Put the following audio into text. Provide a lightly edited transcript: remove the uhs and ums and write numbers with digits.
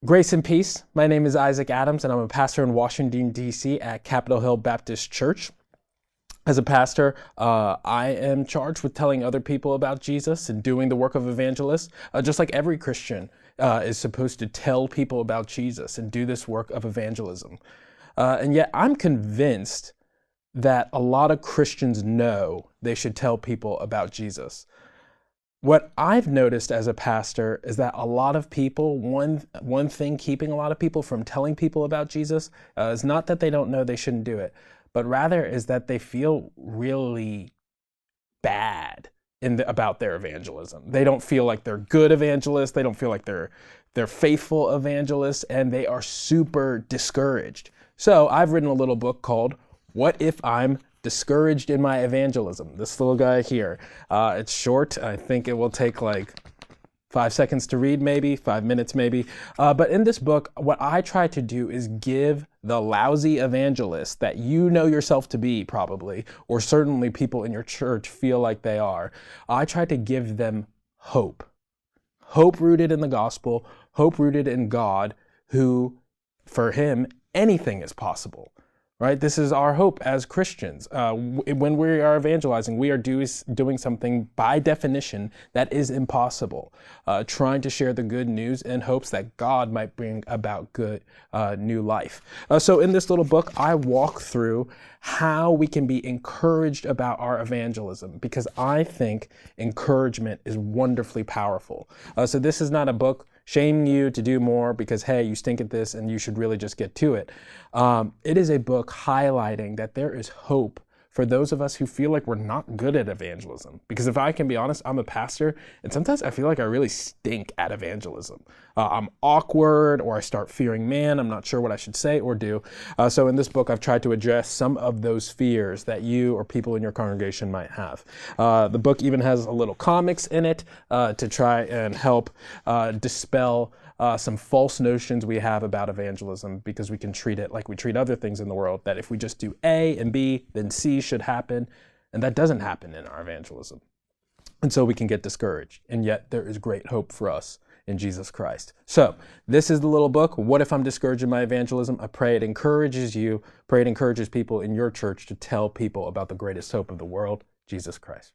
Grace and peace. My name is Isaac Adams, and I'm a pastor in Washington, D.C. at Capitol Hill Baptist Church. As a pastor, I am charged with telling other people about Jesus and doing the work of evangelist, just like every Christian is supposed to tell people about Jesus and do this work of evangelism. And yet I'm convinced that a lot of Christians know they should tell people about Jesus. What I've noticed as a pastor is that a lot of people, one thing keeping a lot of people from telling people about Jesus is not that they don't know they shouldn't do it, but rather is that they feel really bad about their evangelism. They don't feel like they're good evangelists. They don't feel like they're faithful evangelists, and they are super discouraged. So I've written a little book called "What If I'm Discouraged in My Evangelism?" This little guy here. It's short. I think it will take like 5 seconds to read, maybe 5 minutes, maybe. But in this book, what I try to do is give the lousy evangelist that you know yourself to be, probably, or certainly people in your church feel like they are. I try to give them hope. Hope rooted in the gospel, hope rooted in God, who, for him, anything is possible. Right? This is our hope as Christians. When we are evangelizing, we are doing something by definition that is impossible, trying to share the good news in hopes that God might bring about good new life. So in this little book, I walk through how we can be encouraged about our evangelism, because I think encouragement is wonderfully powerful. So this is not a book shaming you to do more because, hey, you stink at this and you should really just get to it. It is a book highlighting that there is hope for those of us who feel like we're not good at evangelism. Because if I can be honest, I'm a pastor, and sometimes I feel like I really stink at evangelism. I'm awkward, or I start fearing man. I'm not sure what I should say or do. So in this book, I've tried to address some of those fears that you or people in your congregation might have. The book even has a little comics in it to try and help dispel some false notions we have about evangelism, because we can treat it like we treat other things in the world, that if we just do A and B, then C should happen. And that doesn't happen in our evangelism. And so we can get discouraged. And yet there is great hope for us in Jesus Christ. So this is the little book, What If I'm Discouraged in My Evangelism? I pray it encourages you, pray it encourages people in your church to tell people about the greatest hope of the world, Jesus Christ.